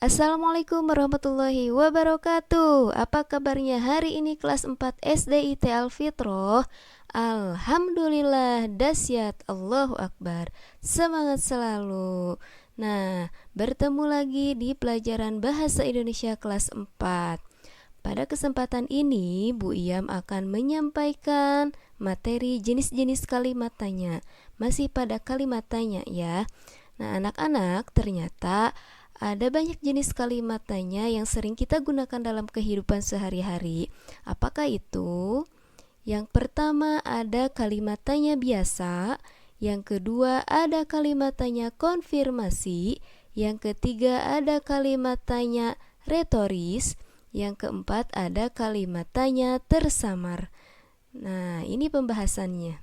Assalamualaikum warahmatullahi wabarakatuh. Apa kabarnya hari ini kelas 4 SD IT Alfitroh? Alhamdulillah dahsyat, Allahu Akbar. Semangat selalu. Nah, bertemu lagi di pelajaran Bahasa Indonesia kelas 4. Pada kesempatan ini, Bu Iyam akan menyampaikan materi jenis-jenis kalimat tanya. Masih pada kalimat tanya ya. Nah, anak-anak, ternyata ada banyak jenis kalimat tanya yang sering kita gunakan dalam kehidupan sehari-hari. Apakah itu? Yang pertama ada kalimat tanya biasa, yang kedua ada kalimat tanya konfirmasi, yang ketiga ada kalimat tanya retoris, yang keempat ada kalimat tanya tersamar. Nah, ini pembahasannya.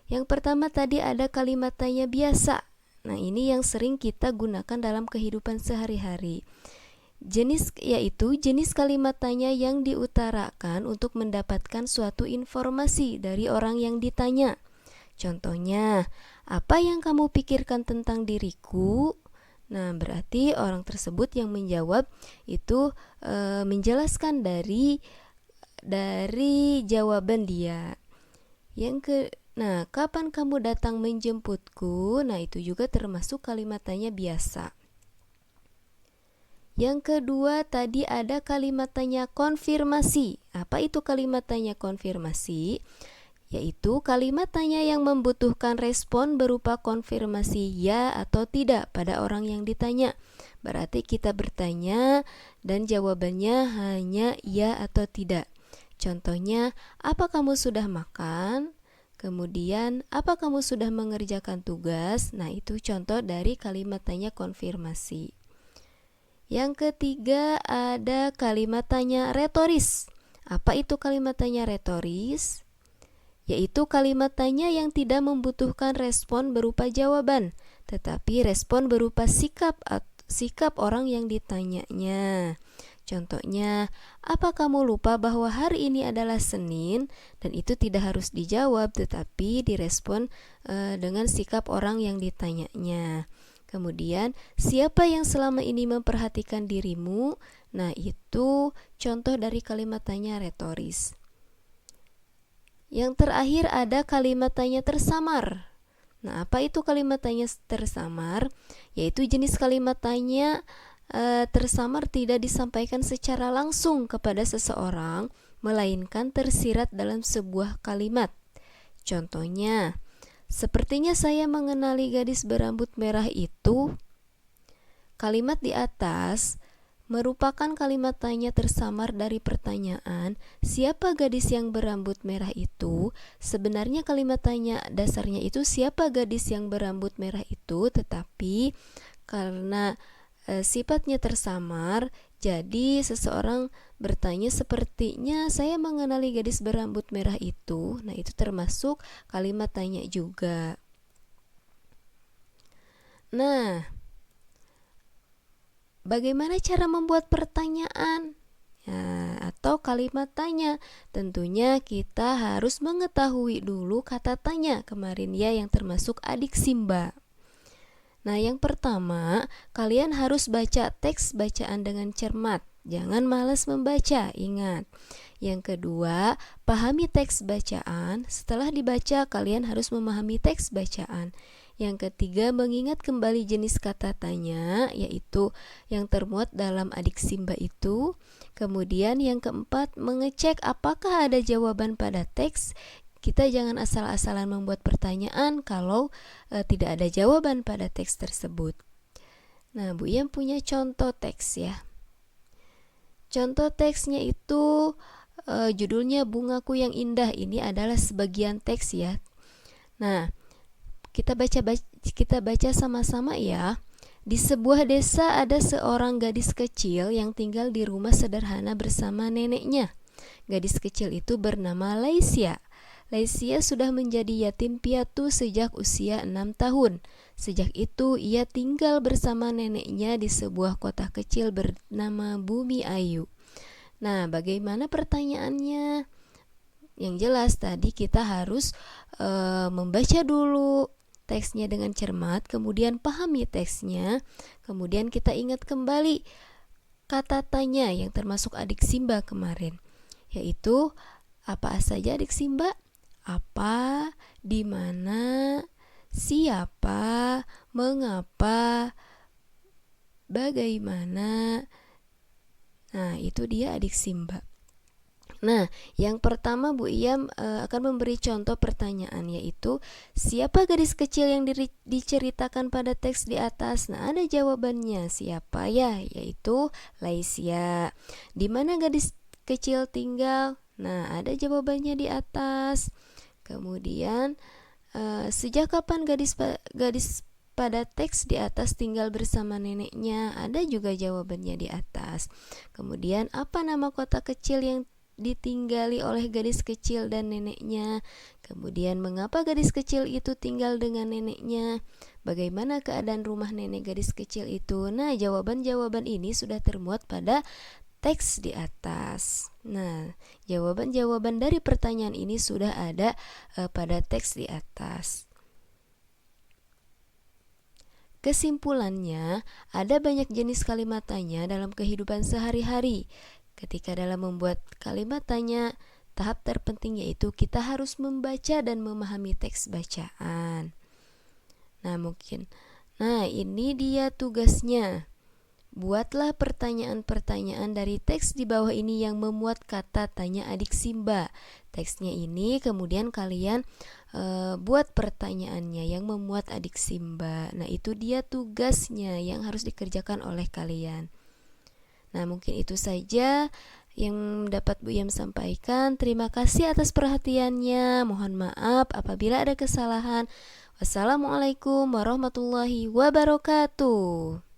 Yang pertama tadi ada kalimat tanya biasa. Nah, ini yang sering kita gunakan dalam kehidupan sehari-hari. Yaitu jenis kalimat tanya yang diutarakan untuk mendapatkan suatu informasi dari orang yang ditanya. Contohnya, apa yang kamu pikirkan tentang diriku? Nah, berarti orang tersebut yang menjawab itu menjelaskan dari jawaban dia. Nah, kapan kamu datang menjemputku? Nah, itu juga termasuk kalimat tanya biasa. Yang kedua, tadi ada kalimat tanya konfirmasi. Apa itu kalimat tanya konfirmasi? Yaitu kalimat tanya yang membutuhkan respon berupa konfirmasi ya atau tidak pada orang yang ditanya. Berarti kita bertanya dan jawabannya hanya ya atau tidak. Contohnya, apa kamu sudah makan? Kemudian, apa kamu sudah mengerjakan tugas? Nah, itu contoh dari kalimat tanya konfirmasi. Yang ketiga, ada kalimat tanya retoris. Apa itu kalimat tanya retoris? Yaitu kalimat tanya yang tidak membutuhkan respon berupa jawaban, tetapi respon berupa sikap orang yang ditanyanya. Contohnya, apa kamu lupa bahwa hari ini adalah Senin? Dan itu tidak harus dijawab, tetapi direspon dengan sikap orang yang ditanyanya. Kemudian, siapa yang selama ini memperhatikan dirimu? Nah, itu contoh dari kalimat tanya retoris. Yang terakhir ada kalimat tanya tersamar. Nah, apa itu kalimat tanya tersamar? Yaitu jenis kalimat tanya tersamar tidak disampaikan secara langsung kepada seseorang, melainkan tersirat dalam sebuah kalimat. Contohnya, sepertinya saya mengenali gadis berambut merah itu. Kalimat di atas merupakan kalimat tanya tersamar dari pertanyaan, siapa gadis yang berambut merah itu? Sebenarnya kalimat tanya dasarnya itu siapa gadis yang berambut merah itu, tetapi karena sifatnya tersamar, jadi seseorang bertanya sepertinya saya mengenali gadis berambut merah itu. Nah, itu termasuk kalimat tanya juga. Nah, bagaimana cara membuat pertanyaan atau kalimat tanya? Tentunya kita harus mengetahui dulu kata tanya kemarin ya, yang termasuk adik Simba. Nah, yang pertama, kalian harus baca teks bacaan dengan cermat. Jangan malas membaca, ingat. Yang kedua, pahami teks bacaan. Setelah dibaca, kalian harus memahami teks bacaan. Yang ketiga, mengingat kembali jenis kata tanya, yaitu yang termuat dalam adik Simba itu. Kemudian yang keempat, mengecek apakah ada jawaban pada teks. Kita jangan asal-asalan membuat pertanyaan kalau tidak ada jawaban pada teks tersebut. Nah, Bu Iyam punya contoh teks ya. Contoh teksnya itu judulnya Bungaku yang Indah. Ini adalah sebagian teks ya. Nah, kita baca sama-sama ya. Di sebuah desa ada seorang gadis kecil yang tinggal di rumah sederhana bersama neneknya. Gadis kecil itu bernama Laisya. Laisya sudah menjadi yatim piatu sejak usia 6 tahun. Sejak itu ia tinggal bersama neneknya di sebuah kota kecil bernama Bumi Ayu. Nah, bagaimana pertanyaannya? Yang jelas tadi kita harus membaca dulu teksnya dengan cermat, kemudian pahami teksnya, kemudian kita ingat kembali kata tanya yang termasuk adik Simba kemarin, yaitu apa saja adik Simba? Apa, di mana, siapa, mengapa, bagaimana. Nah, itu dia adik Simba. Nah, yang pertama Bu Iyam akan memberi contoh pertanyaan, yaitu siapa gadis kecil yang diceritakan pada teks di atas? Nah, ada jawabannya. Siapa ya? Yaitu Laisya. Di mana gadis kecil tinggal? Nah, ada jawabannya di atas. Kemudian sejak kapan gadis pada teks di atas tinggal bersama neneknya? Ada juga jawabannya di atas. Kemudian apa nama kota kecil yang ditinggali oleh gadis kecil dan neneknya? Kemudian mengapa gadis kecil itu tinggal dengan neneknya? Bagaimana keadaan rumah nenek gadis kecil itu? Nah, jawaban-jawaban ini sudah termuat pada teks di atas. Nah, jawaban-jawaban dari pertanyaan ini sudah ada pada teks di atas. Kesimpulannya, ada banyak jenis kalimat tanya dalam kehidupan sehari-hari. Ketika dalam membuat kalimat tanya, tahap terpenting yaitu kita harus membaca dan memahami teks bacaan. Nah, ini dia tugasnya. Buatlah pertanyaan-pertanyaan dari teks di bawah ini yang memuat kata tanya adik Simba. Teksnya ini kemudian kalian buat pertanyaannya yang memuat adik Simba. Nah, itu dia tugasnya yang harus dikerjakan oleh kalian. Nah, mungkin itu saja yang dapat Bu Iyam sampaikan. Terima kasih atas perhatiannya. Mohon maaf apabila ada kesalahan. Wassalamualaikum warahmatullahi wabarakatuh.